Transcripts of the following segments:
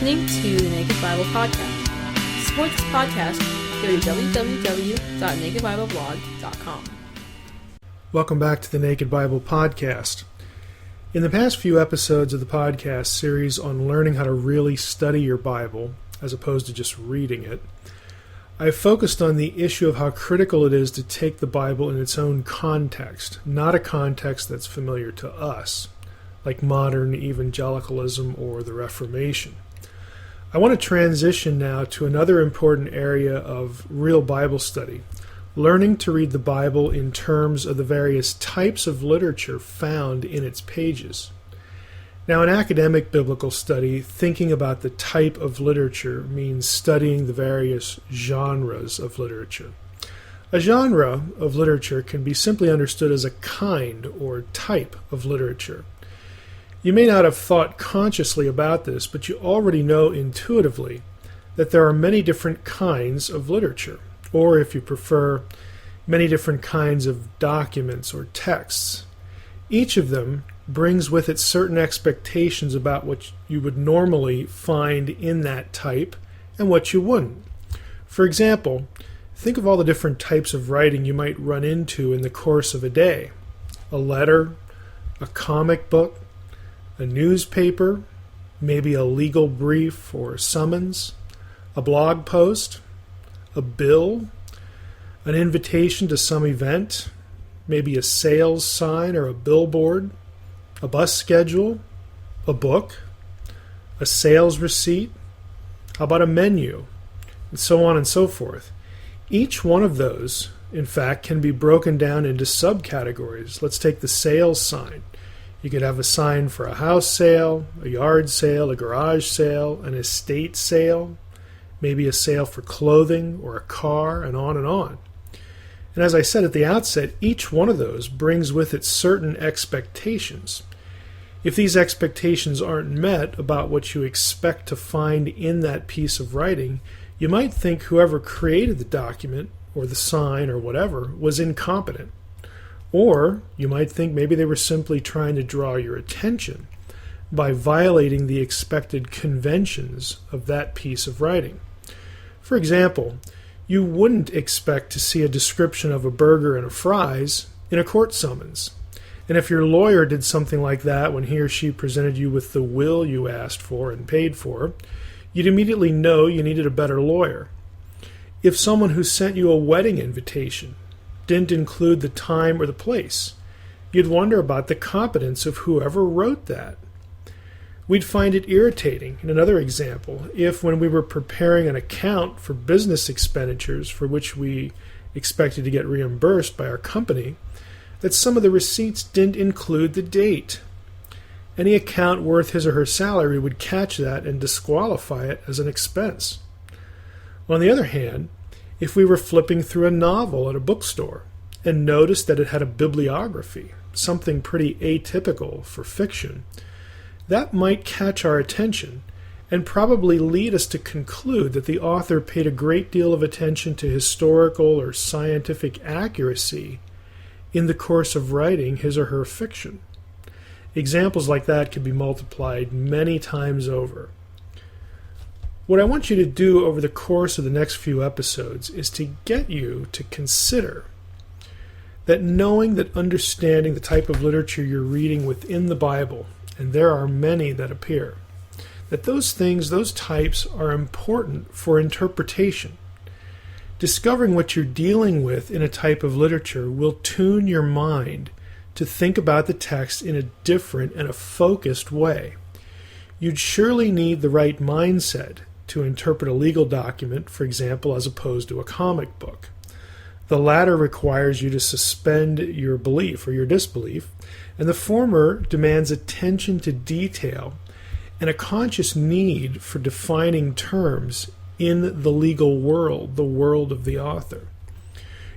listening to the Naked Bible Podcast. To support this podcast, go to www.nakedbibleblog.com. Welcome back to the Naked Bible Podcast. In the past few episodes of the podcast series on learning how to really study your Bible, as opposed to just reading it, I've focused on the issue of how critical it is to take the Bible in its own context, not a context that's familiar to us, like modern evangelicalism or the Reformation. I want to transition now to another important area of real Bible study, learning to read the Bible in terms of the various types of literature found in its pages. Now, in academic biblical study, thinking about the type of literature means studying the various genres of literature. A genre of literature can be simply understood as a kind or type of literature. You may not have thought consciously about this, but you already know intuitively that there are many different kinds of literature, or if you prefer, many different kinds of documents or texts. Each of them brings with it certain expectations about what you would normally find in that type and what you wouldn't. For example, think of all the different types of writing you might run into in the course of a day. A letter, a comic book, a newspaper, maybe a legal brief or summons, a blog post, a bill, an invitation to some event, maybe a sales sign or a billboard, a bus schedule, a book, a sales receipt, how about a menu, and so on and so forth. Each one of those, in fact, can be broken down into subcategories. Let's take the sales sign. You could have a sign for a house sale, a yard sale, a garage sale, an estate sale, maybe a sale for clothing or a car, and on and on. And as I said at the outset, each one of those brings with it certain expectations. If these expectations aren't met about what you expect to find in that piece of writing, you might think whoever created the document or the sign or whatever was incompetent. Or you might think maybe they were simply trying to draw your attention by violating the expected conventions of that piece of writing. For example, you wouldn't expect to see a description of a burger and a fries in a court summons. And if your lawyer did something like that when he or she presented you with the will you asked for and paid for, you'd immediately know you needed a better lawyer. If someone who sent you a wedding invitation didn't include the time or the place, you'd wonder about the competence of whoever wrote that. We'd find it irritating, in another example, if when we were preparing an account for business expenditures for which we expected to get reimbursed by our company, that some of the receipts didn't include the date. Any account worth his or her salary would catch that and disqualify it as an expense. On the other hand, if we were flipping through a novel at a bookstore and noticed that it had a bibliography, something pretty atypical for fiction, that might catch our attention and probably lead us to conclude that the author paid a great deal of attention to historical or scientific accuracy in the course of writing his or her fiction. Examples like that could be multiplied many times over. What I want you to do over the course of the next few episodes is to get you to consider that knowing that understanding the type of literature you're reading within the Bible, and there are many that appear, that those things, those types, are important for interpretation. Discovering what you're dealing with in a type of literature will tune your mind to think about the text in a different and a focused way. You'd surely need the right mindset to interpret a legal document, for example, as opposed to a comic book. The latter requires you to suspend your belief or your disbelief, and the former demands attention to detail and a conscious need for defining terms in the legal world, the world of the author.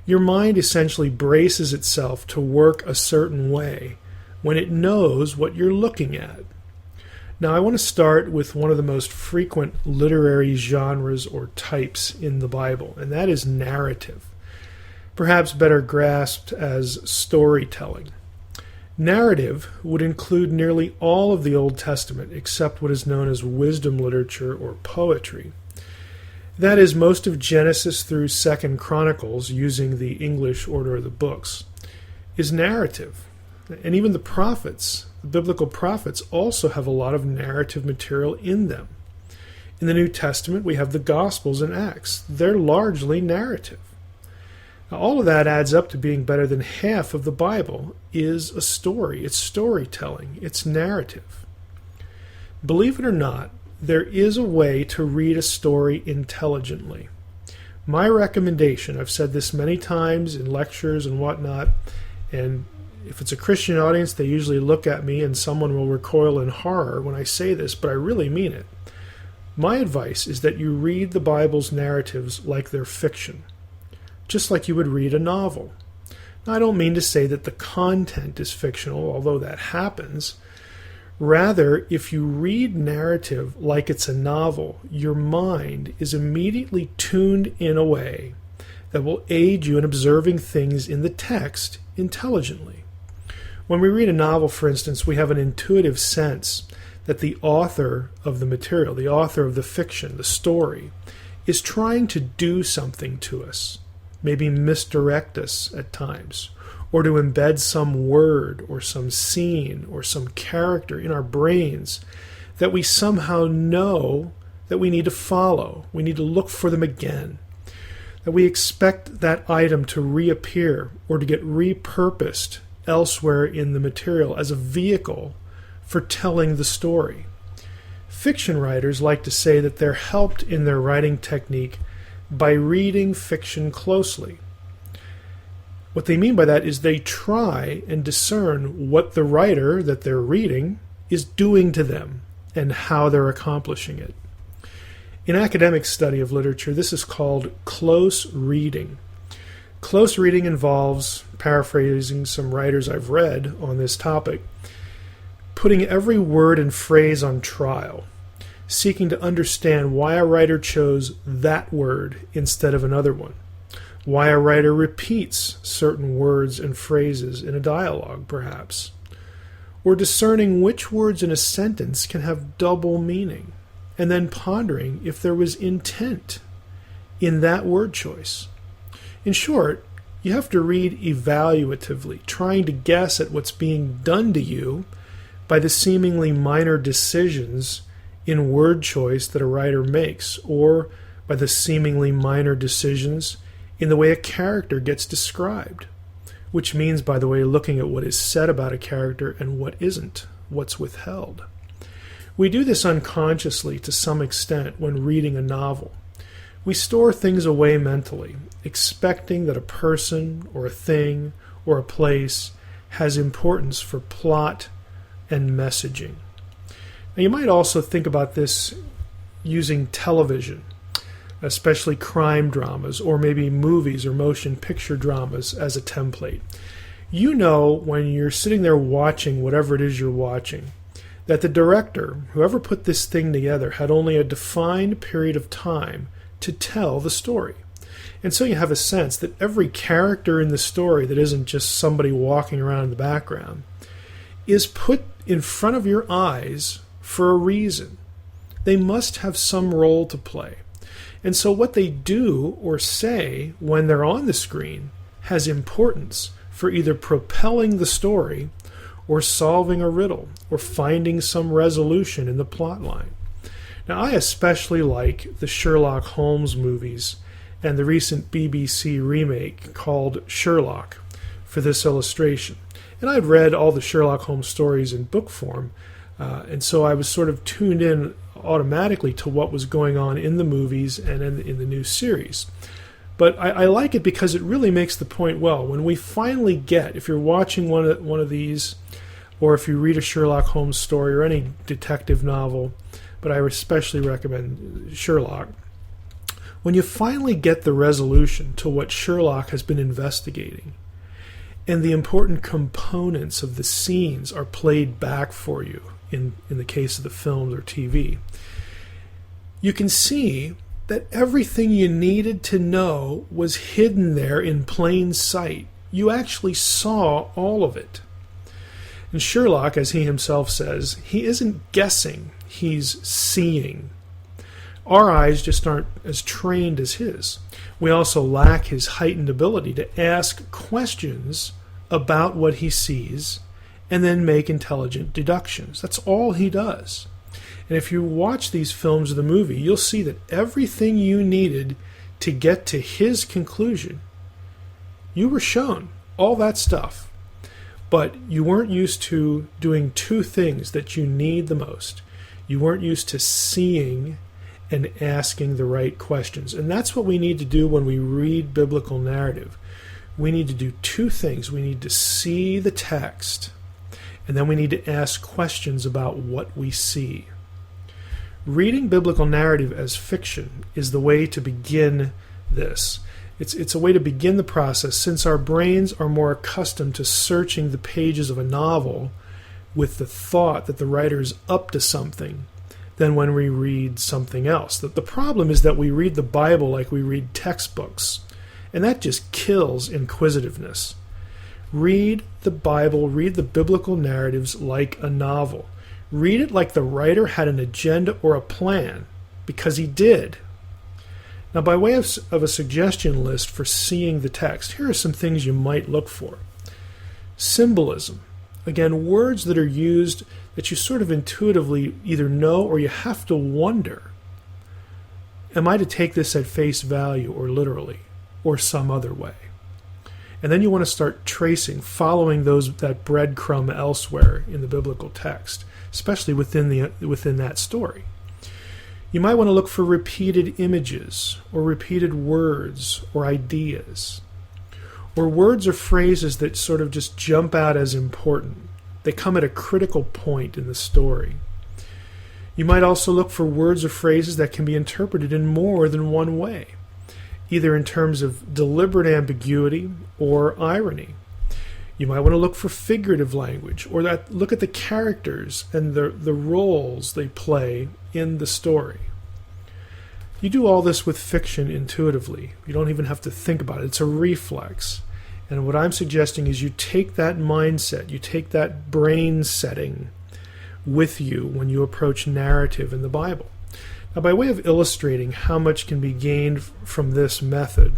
Your mind essentially braces itself to work a certain way when it knows what you're looking at. Now, I want to start with one of the most frequent literary genres or types in the Bible, and that is narrative, perhaps better grasped as storytelling. Narrative would include nearly all of the Old Testament except what is known as wisdom literature or poetry. That is, most of Genesis through 2nd Chronicles, using the English order of the books, is narrative. And even the prophets, the biblical prophets, also have a lot of narrative material in them. In the New Testament, we have the Gospels and Acts. They're largely narrative. Now, all of that adds up to being better than half of the Bible is a story. It's storytelling. It's narrative. Believe it or not, there is a way to read a story intelligently. My recommendation, I've said this many times in lectures and whatnot, and if it's a Christian audience, they usually look at me and someone will recoil in horror when I say this, but I really mean it. My advice is that you read the Bible's narratives like they're fiction, just like you would read a novel. Now, I don't mean to say that the content is fictional, although that happens. Rather, if you read narrative like it's a novel, your mind is immediately tuned in a way that will aid you in observing things in the text intelligently. When we read a novel, for instance, we have an intuitive sense that the author of the material, the author of the fiction, the story, is trying to do something to us, maybe misdirect us at times, or to embed some word or some scene or some character in our brains that we somehow know that we need to follow. We need to look for them again. That we expect that item to reappear or to get repurposed elsewhere in the material as a vehicle for telling the story. Fiction writers like to say that they're helped in their writing technique by reading fiction closely. What they mean by that is they try and discern what the writer that they're reading is doing to them and how they're accomplishing it. In academic study of literature, this is called close reading. Close reading involves, paraphrasing some writers I've read on this topic, putting every word and phrase on trial, seeking to understand why a writer chose that word instead of another one, why a writer repeats certain words and phrases in a dialogue, perhaps, or discerning which words in a sentence can have double meaning, and then pondering if there was intent in that word choice. In short, you have to read evaluatively, trying to guess at what's being done to you by the seemingly minor decisions in word choice that a writer makes, or by the seemingly minor decisions in the way a character gets described, which means, by the way, looking at what is said about a character and what isn't, what's withheld. We do this unconsciously to some extent when reading a novel. We store things away mentally, expecting that a person or a thing or a place has importance for plot and messaging. Now, you might also think about this using television, especially crime dramas, or maybe movies or motion picture dramas as a template. You know, when you're sitting there watching whatever it is you're watching, that the director, whoever put this thing together, had only a defined period of time to tell the story. And so you have a sense that every character in the story that isn't just somebody walking around in the background is put in front of your eyes for a reason. They must have some role to play. And so what they do or say when they're on the screen has importance for either propelling the story or solving a riddle or finding some resolution in the plot line. Now, I especially like the Sherlock Holmes movies and the recent BBC remake called Sherlock for this illustration. And I'd read all the Sherlock Holmes stories in book form, and so I was sort of tuned in automatically to what was going on in the movies and in the new series. But I like it because it really makes the point well. When we finally get, if you're watching one of these, or if you read a Sherlock Holmes story or any detective novel, but I especially recommend Sherlock, when you finally get the resolution to what Sherlock has been investigating, and the important components of the scenes are played back for you in the case of the films or TV, you can see that everything you needed to know was hidden there in plain sight. You actually saw all of it. And Sherlock, as he himself says, he isn't guessing, he's seeing. Our eyes just aren't as trained as his. We also lack his heightened ability to ask questions about what he sees and then make intelligent deductions. That's all he does. And if you watch these films or the movie, you'll see that everything you needed to get to his conclusion, you were shown all that stuff. But you weren't used to doing two things that you need the most. You weren't used to seeing and asking the right questions. And that's what we need to do when we read biblical narrative. We need to do two things. We need to see the text, and then we need to ask questions about what we see. Reading biblical narrative as fiction is the way to begin this. It's a way to begin the process, since our brains are more accustomed to searching the pages of a novel with the thought that the writer is up to something than when we read something else. The problem is that we read the Bible like we read textbooks, and that just kills inquisitiveness. Read the Bible, read the biblical narratives like a novel. Read it like the writer had an agenda or a plan, because he did. Now, by way of a suggestion list for seeing the text, here are some things you might look for. Symbolism. Again, words that are used that you sort of intuitively either know or you have to wonder, am I to take this at face value or literally or some other way? And then you want to start tracing, following that breadcrumb elsewhere in the biblical text, especially within that story. You might want to look for repeated images or repeated words or ideas, or words or phrases that sort of just jump out as important. They come at a critical point in the story. You might also look for words or phrases that can be interpreted in more than one way, either in terms of deliberate ambiguity or irony. You might want to look for figurative language, or look at the characters and the roles they play in the story. You do all this with fiction intuitively. You don't even have to think about it. It's a reflex. And what I'm suggesting is you take that mindset, you take that brain setting with you when you approach narrative in the Bible. Now, by way of illustrating how much can be gained from this method,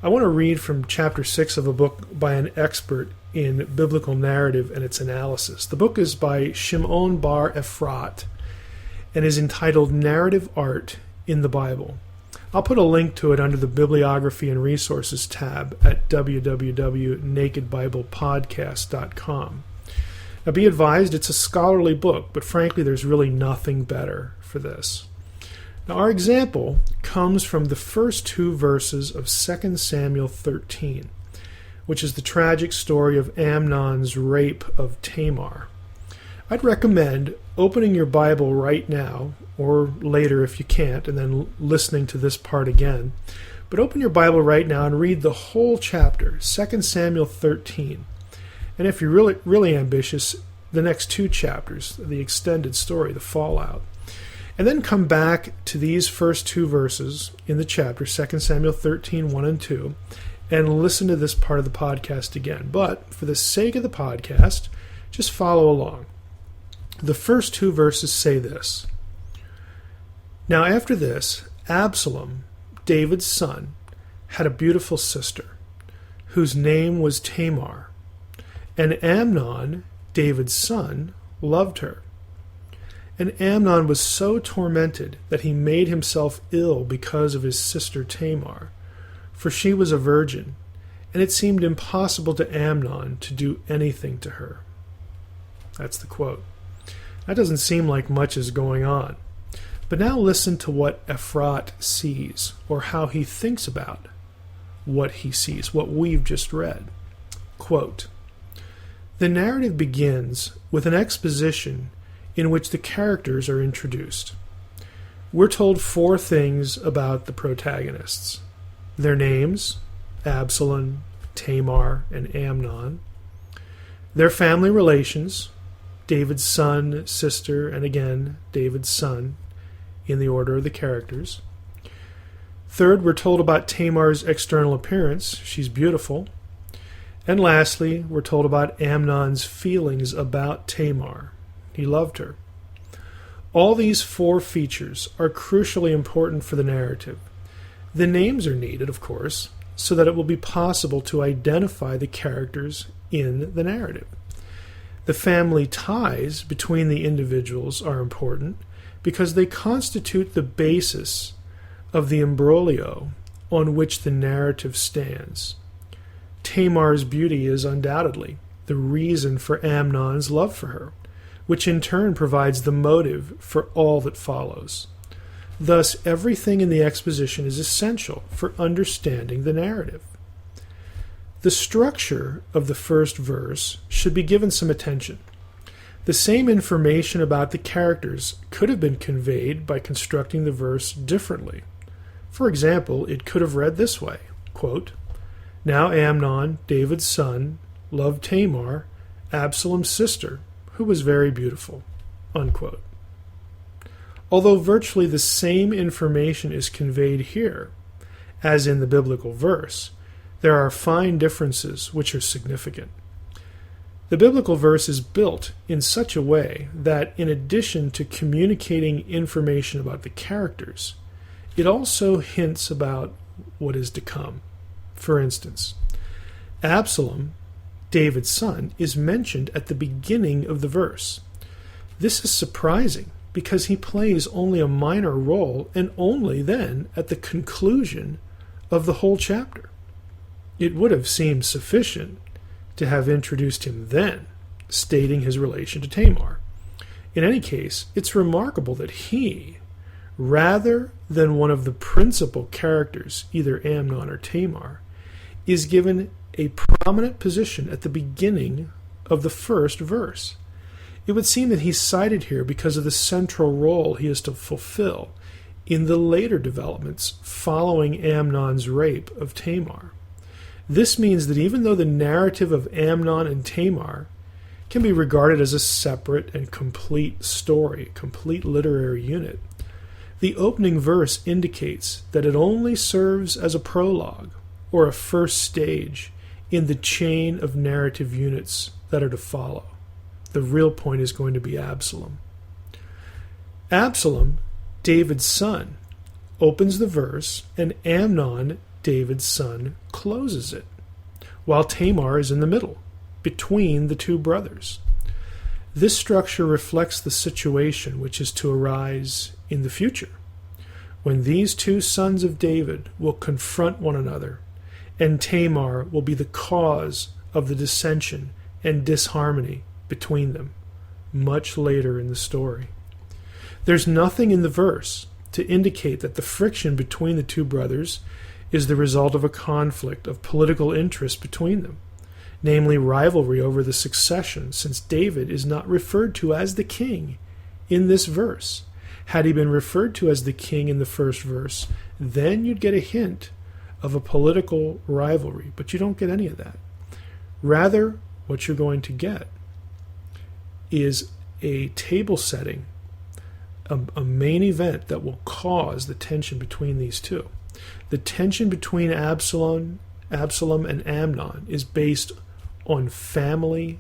I want to read from chapter 6 of a book by an expert in biblical narrative and its analysis. The book is by Shimon bar Ephrat and is entitled Narrative Art in the Bible. I'll put a link to it under the Bibliography and Resources tab at www.nakedbiblepodcast.com. Now, be advised, it's a scholarly book, but frankly, there's really nothing better for this. Now, our example comes from the first two verses of 2 Samuel 13, which is the tragic story of Amnon's rape of Tamar. I'd recommend opening your Bible right now, or later if you can't, and then listening to this part again. But open your Bible right now and read the whole chapter, 2 Samuel 13. And if you're really ambitious, the next two chapters, the extended story, the fallout. And then come back to these first two verses in the chapter, 2 Samuel 13, 1 and 2, and listen to this part of the podcast again. But for the sake of the podcast, just follow along. The first two verses say this. Now after this, Absalom, David's son, had a beautiful sister, whose name was Tamar. And Amnon, David's son, loved her. And Amnon was so tormented that he made himself ill because of his sister Tamar, for she was a virgin, and it seemed impossible to Amnon to do anything to her. That's the quote. That doesn't seem like much is going on. But now listen to what Ephrat sees, or how he thinks about what he sees, what we've just read. Quote, the narrative begins with an exposition in which the characters are introduced. We're told four things about the protagonists. Their names, Absalom, Tamar, and Amnon. Their family relations, David's son, sister, and again, David's son, in the order of the characters. Third, we're told about Tamar's external appearance. She's beautiful. And lastly, we're told about Amnon's feelings about Tamar. He loved her. All these four features are crucially important for the narrative. The names are needed, of course, so that it will be possible to identify the characters in the narrative. The family ties between the individuals are important because they constitute the basis of the imbroglio on which the narrative stands. Tamar's beauty is undoubtedly the reason for Amnon's love for her, which in turn provides the motive for all that follows. Thus, everything in the exposition is essential for understanding the narrative. The structure of the first verse should be given some attention. The same information about the characters could have been conveyed by constructing the verse differently. For example, it could have read this way, quote, "Now Amnon, David's son, loved Tamar, Absalom's sister, who was very beautiful," unquote. Although virtually the same information is conveyed here as in the biblical verse, there are fine differences which are significant. The biblical verse is built in such a way that, in addition to communicating information about the characters, it also hints about what is to come. For instance, Absalom, David's son, is mentioned at the beginning of the verse. This is surprising because he plays only a minor role, and only then at the conclusion of the whole chapter. It would have seemed sufficient to have introduced him then, stating his relation to Tamar. In any case, it's remarkable that he, rather than one of the principal characters, either Amnon or Tamar, is given a prominent position at the beginning of the first verse. It would seem that he's cited here because of the central role he is to fulfill in the later developments following Amnon's rape of Tamar. This means that even though the narrative of Amnon and Tamar can be regarded as a separate and complete story, complete literary unit, the opening verse indicates that it only serves as a prologue or a first stage in the chain of narrative units that are to follow. The real point is going to be Absalom. Absalom, David's son, opens the verse, and Amnon, David's son, closes it, while Tamar is in the middle, between the two brothers. This structure reflects the situation which is to arise in the future, when these two sons of David will confront one another, and Tamar will be the cause of the dissension and disharmony between them, much later in the story. There's nothing in the verse to indicate that the friction between the two brothers is the result of a conflict of political interest between them, namely rivalry over the succession, since David is not referred to as the king in this verse. Had he been referred to as the king in the first verse, then you'd get a hint of a political rivalry, but you don't get any of that. Rather, what you're going to get is a table setting, a main event that will cause the tension between these two. The tension between Absalom and Amnon is based on family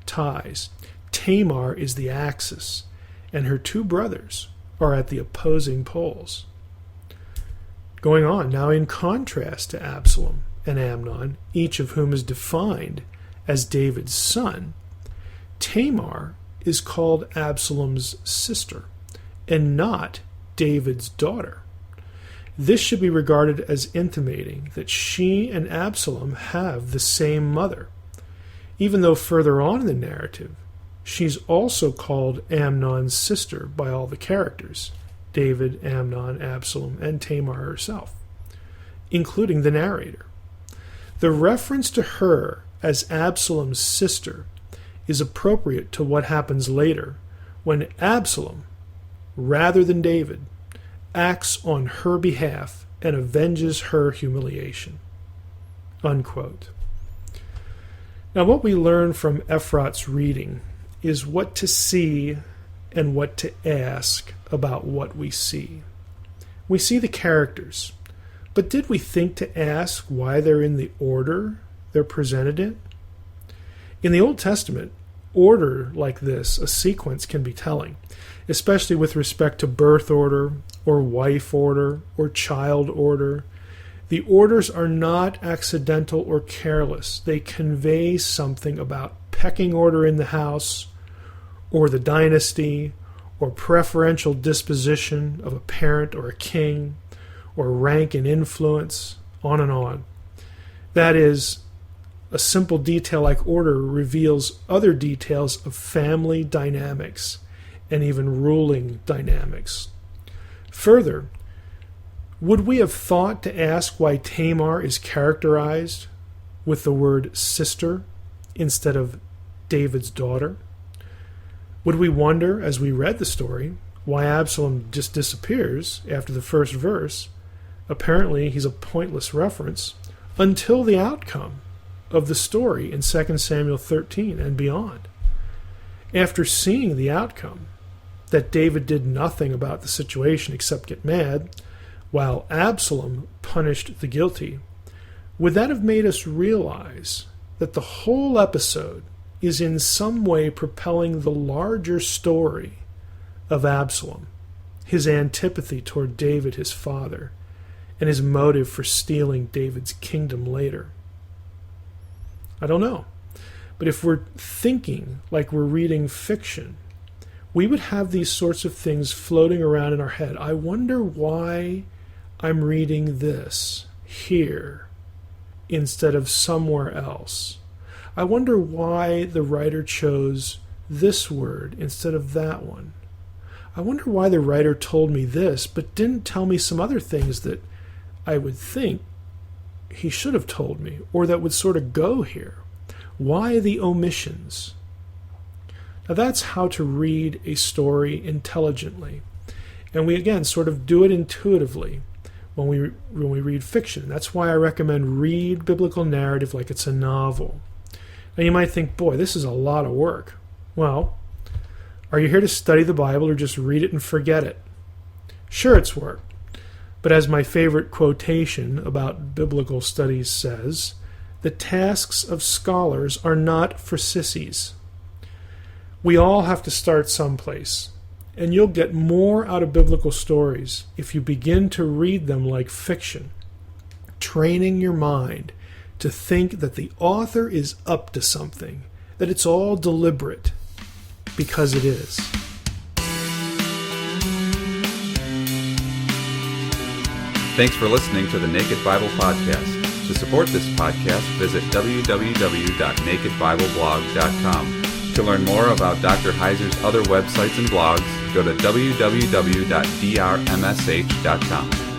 ties. Tamar is the axis, and her two brothers are at the opposing poles. Going on, now in contrast to Absalom and Amnon, each of whom is defined as David's son, Tamar is called Absalom's sister and not David's daughter. This should be regarded as intimating that she and Absalom have the same mother, even though further on in the narrative, she's also called Amnon's sister by all the characters, David, Amnon, Absalom, and Tamar herself, including the narrator. The reference to her as Absalom's sister is appropriate to what happens later when Absalom, rather than David, acts on her behalf and avenges her humiliation. Unquote. Now, what we learn from Ephrat's reading is what to see and what to ask about what we see. We see the characters, but did we think to ask why they're in the order they're presented in? In the Old Testament, order like this, a sequence, can be telling, especially with respect to birth order or wife order or child order. The orders are not accidental or careless. They convey something about pecking order in the house, or the dynasty, or preferential disposition of a parent or a king, or rank and influence, on and on. That is, a simple detail like order reveals other details of family dynamics and even ruling dynamics. Further, would we have thought to ask why Tamar is characterized with the word sister instead of David's daughter? Would we wonder, as we read the story, why Absalom just disappears after the first verse? Apparently, he's a pointless reference until the outcome of the story in 2 Samuel 13 and beyond. After seeing the outcome, that David did nothing about the situation except get mad, while Absalom punished the guilty, would that have made us realize that the whole episode is in some way propelling the larger story of Absalom, his antipathy toward David, his father, and his motive for stealing David's kingdom later? I don't know. But if we're thinking like we're reading fiction, we would have these sorts of things floating around in our head. I wonder why I'm reading this here instead of somewhere else. I wonder why the writer chose this word instead of that one. I wonder why the writer told me this but didn't tell me some other things that I would think he should have told me, or that would sort of go here. Why the omissions? Now that's how to read a story intelligently. And we, again, sort of do it intuitively when we read fiction. That's why I recommend read biblical narrative like it's a novel. Now you might think, boy, this is a lot of work. Well, are you here to study the Bible or just read it and forget it? Sure, it's work. But as my favorite quotation about biblical studies says, the tasks of scholars are not for sissies. We all have to start someplace, and you'll get more out of biblical stories if you begin to read them like fiction, training your mind to think that the author is up to something, that it's all deliberate, because it is. Thanks for listening to the Naked Bible Podcast. To support this podcast, visit www.nakedbibleblog.com. To learn more about Dr. Heiser's other websites and blogs, go to www.drmsh.com.